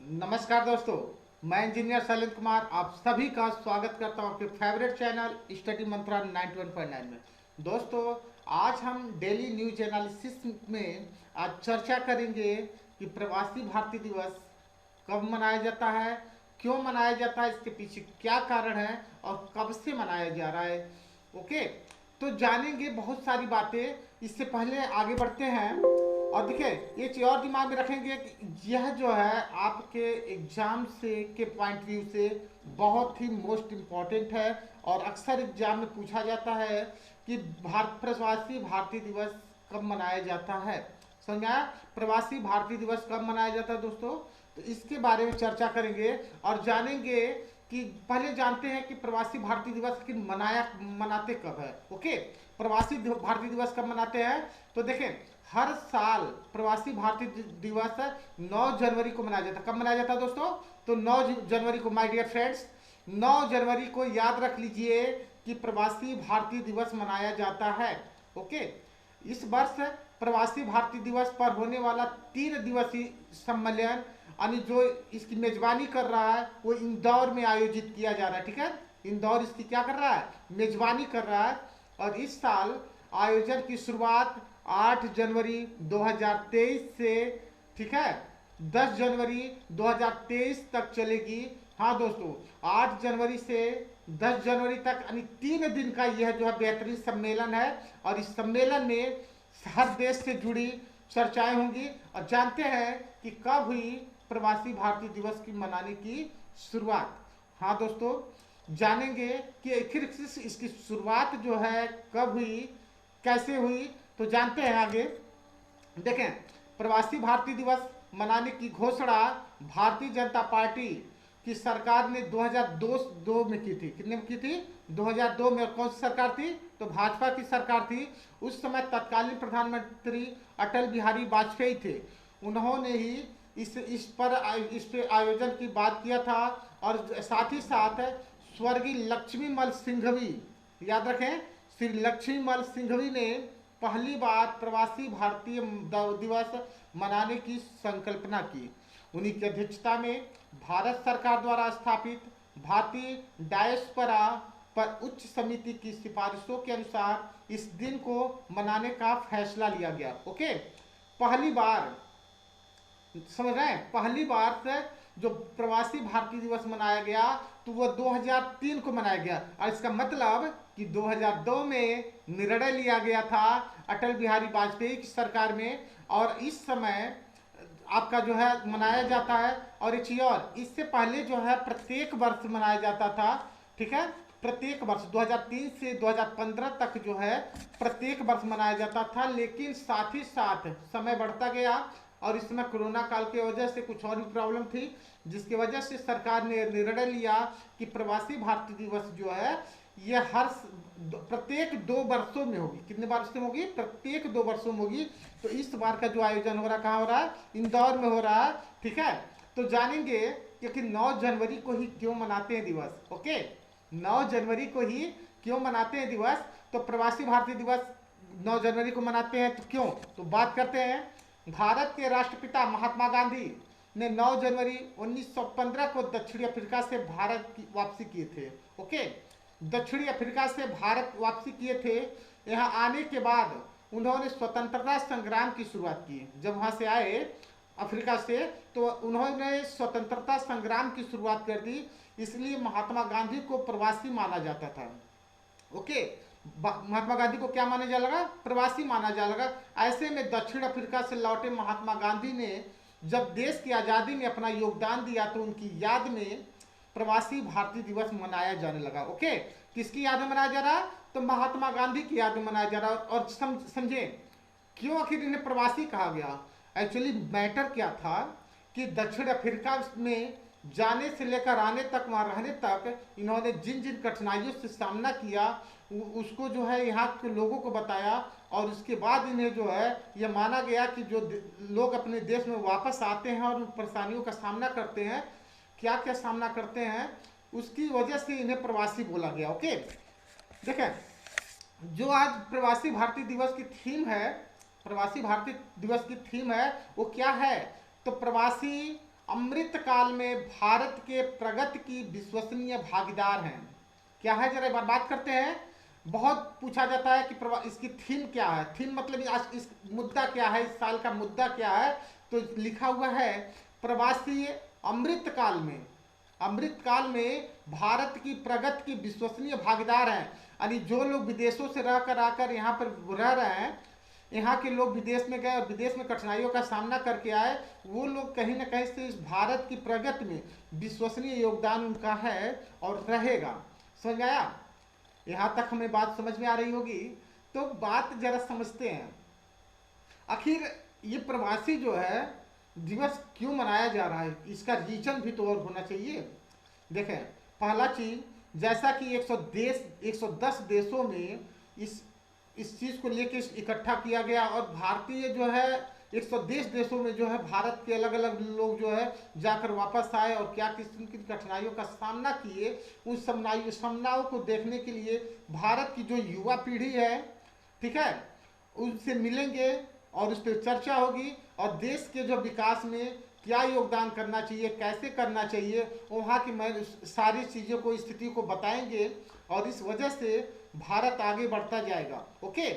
नमस्कार दोस्तों, मैं इंजीनियर शैलेंद्र कुमार आप सभी का स्वागत करता हूं आपके फेवरेट चैनल स्टडी मंत्रा 91.9 में। दोस्तों, आज हम डेली न्यूज एनालिसिस में आज चर्चा करेंगे कि प्रवासी भारतीय दिवस कब मनाया जाता है, क्यों मनाया जाता है, इसके पीछे क्या कारण है और कब से मनाया जा रहा है। ओके, तो जानेंगे बहुत सारी बातें। इससे पहले आगे बढ़ते हैं और देखिए, ये चीज और दिमाग में रखेंगे कि यह जो है आपके एग्जाम से के पॉइंट व्यू से बहुत ही मोस्ट इम्पॉर्टेंट है और अक्सर एग्जाम में पूछा जाता है कि भारत प्रवासी भारतीय दिवस कब मनाया जाता है। समझा? प्रवासी भारतीय दिवस कब मनाया जाता है दोस्तों, तो इसके बारे में चर्चा करेंगे और जानेंगे कि पहले जानते हैं कि प्रवासी भारतीय दिवस की मनाते कब है। ओके, प्रवासी भारतीय दिवस कब मनाते हैं, तो देखें, हर साल प्रवासी भारतीय दिवस 9 जनवरी को मनाया जाता है। कब मनाया जाता है दोस्तों, तो 9 जनवरी को। माय डियर फ्रेंड्स, 9 जनवरी को याद रख लीजिए कि प्रवासी भारतीय दिवस मनाया जाता है। ओके, इस वर्ष प्रवासी भारतीय दिवस पर होने वाला 3 दिवसीय सम्मेलन यानी जो इसकी मेजबानी कर रहा है वो इंदौर में आयोजित किया जा रहा है। ठीक है, इंदौर इसकी क्या कर रहा है, मेजबानी कर रहा है। और इस साल आयोजन की शुरुआत 8 जनवरी 2023 से, ठीक है, 10 जनवरी 2023 तक चलेगी। हाँ दोस्तों, 8 जनवरी से 10 जनवरी तक यानी 3 दिन का यह जो है बेहतरीन सम्मेलन है। और इस सम्मेलन में हर देश से जुड़ी चर्चाएं होंगी। और जानते हैं कि कब हुई प्रवासी भारतीय दिवस की मनाने की शुरुआत। हाँ दोस्तों, जानेंगे कि आखिर इसकी शुरुआत जो है कब हुई, कैसे हुई, तो जानते हैं आगे। देखें, प्रवासी भारतीय दिवस मनाने की घोषणा भारतीय जनता पार्टी की सरकार ने 2002 में की थी। कितने में की थी, 2002 में। कौन सी सरकार थी, तो भाजपा की सरकार थी। उस समय तत्कालीन प्रधानमंत्री अटल बिहारी वाजपेयी थे। उन्होंने ही इस पर आयोजन की बात किया था। और साथ ही साथ स्वर्गीय लक्ष्मीमल सिंघवी, याद रखें, श्री लक्ष्मीमल सिंघवी ने पहली बार प्रवासी भारतीय दिवस मनाने की संकल्पना की। उन्हीं की अध्यक्षता में भारत सरकार द्वारा स्थापित भारतीय डायस्पोरा पर उच्च समिति की सिफारिशों के अनुसार इस दिन को मनाने का फैसला लिया गया। ओके, पहली बार, समझ रहे हैं, पहली बार से जो प्रवासी भारतीय दिवस मनाया गया तो वह 2003 को मनाया गया। और इसका मतलब कि 2002 में निर्णय लिया गया था अटल बिहारी वाजपेयी की सरकार में, और इस समय आपका जो है मनाया जाता है। और एक चीज और, इससे पहले जो है प्रत्येक वर्ष मनाया जाता था। ठीक है, प्रत्येक वर्ष 2003 से 2015 तक जो है प्रत्येक वर्ष मनाया जाता था। लेकिन साथ ही साथ समय बढ़ता गया और इस समय कोरोना काल की वजह से कुछ और भी प्रॉब्लम थी, जिसकी वजह से सरकार ने निर्णय लिया कि प्रवासी भारतीय दिवस जो है ये प्रत्येक 2 वर्षों में होगी। कितने वर्षों में होगी, प्रत्येक 2 वर्षों में होगी। तो इस बार का जो आयोजन हो रहा है, कहाँ हो रहा है, इंदौर में हो रहा है। ठीक है, तो जानेंगे कि 9 जनवरी को ही क्यों मनाते हैं दिवस। ओके, 9 जनवरी को ही क्यों मनाते हैं दिवस, तो प्रवासी भारतीय दिवस 9 जनवरी को मनाते हैं, तो क्यों, तो बात करते हैं। भारत के राष्ट्रपिता महात्मा गांधी ने 9 जनवरी 1915 को दक्षिणी अफ्रीका से भारत की वापसी किए थे। ओके, दक्षिणी अफ्रीका से भारत वापसी किए थे। यहाँ आने के बाद उन्होंने स्वतंत्रता संग्राम की शुरुआत की। जब वहाँ से आए अफ्रीका से तो उन्होंने स्वतंत्रता संग्राम की शुरुआत कर दी, इसलिए महात्मा गांधी को प्रवासी माना जाता था। ओके, महात्मा गांधी को क्या माना जा लगा, प्रवासी माना जा लगा। ऐसे में दक्षिण अफ्रीका से लौटे महात्मा गांधी ने जब देश की आज़ादी में अपना योगदान दिया तो उनकी याद में प्रवासी भारतीय दिवस मनाया जाने लगा। ओके, किसकी याद में मनाया जा रहा, तो महात्मा गांधी की याद में मनाया जा रहा। और समझे क्यों आखिर इन्हें प्रवासी कहा गया। एक्चुअली मैटर क्या था कि दक्षिण अफ्रीका में जाने से लेकर आने तक, वहाँ रहने तक इन्होंने जिन जिन कठिनाइयों से सामना किया उसको जो है यहाँ के लोगों को बताया। और उसके बाद इन्हें जो है यह माना गया कि जो लोग अपने देश में वापस आते हैं और उन परेशानियों का सामना करते हैं, क्या क्या सामना करते हैं, उसकी वजह से इन्हें प्रवासी बोला गया। ओके, देखें, जो आज प्रवासी भारतीय दिवस की थीम है, प्रवासी भारतीय दिवस की थीम है वो क्या है, तो प्रवासी अमृत काल में भारत के प्रगति की विश्वसनीय भागीदार हैं। क्या है, जरा एक बार बात करते हैं। बहुत पूछा जाता है कि इसकी थीम क्या है। थीम मतलब आज इस मुद्दा क्या है, इस साल का मुद्दा क्या है। तो लिखा हुआ है प्रवासी अमृत काल में, अमृत काल में भारत की प्रगति की विश्वसनीय भागीदार हैं। यानी जो लोग विदेशों से रहकर आकर यहाँ पर रह रहे हैं, यहाँ के लोग विदेश में गए और विदेश में कठिनाइयों का सामना करके आए, वो लोग कहीं ना कहीं से इस भारत की प्रगति में विश्वसनीय योगदान उनका है और रहेगा। समझ आया? यहाँ तक हमें बात समझ में आ रही होगी। तो बात जरा समझते हैं, आखिर ये प्रवासी जो है दिवस क्यों मनाया जा रहा है, इसका रीजन भी तो और होना चाहिए। देखें, पहला चीज, जैसा कि 110 देशों में इस चीज को लेके इकट्ठा किया गया और भारतीय जो है 110 देशों में जो है भारत के अलग अलग लोग जो है जाकर वापस आए और क्या किस्म की कठिनाइयों का सामना किए, उन सामनाओं को देखने के लिए भारत की जो युवा पीढ़ी है, ठीक है, उनसे मिलेंगे और उस पर चर्चा होगी और देश के जो विकास में क्या योगदान करना चाहिए, कैसे करना चाहिए, वहाँ की मैं सारी चीज़ों को, स्थिति को बताएंगे और इस वजह से भारत आगे बढ़ता जाएगा। ओके,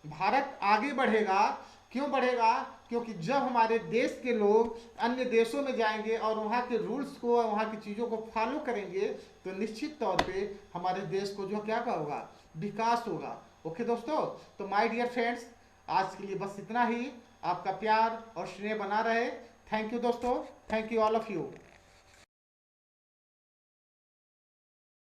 भारत आगे बढ़ेगा। क्यों बढ़ेगा? क्योंकि जब हमारे देश के लोग अन्य देशों में जाएंगे और वहाँ के रूल्स को, वहाँ की चीज़ों को फॉलो करेंगे तो निश्चित तौर पे हमारे देश को जो क्या होगा, विकास होगा। ओके दोस्तों, तो माय डियर फ्रेंड्स, आज के लिए बस इतना ही। आपका प्यार और स्नेह बना रहे। थैंक यू दोस्तों, thank you all of you.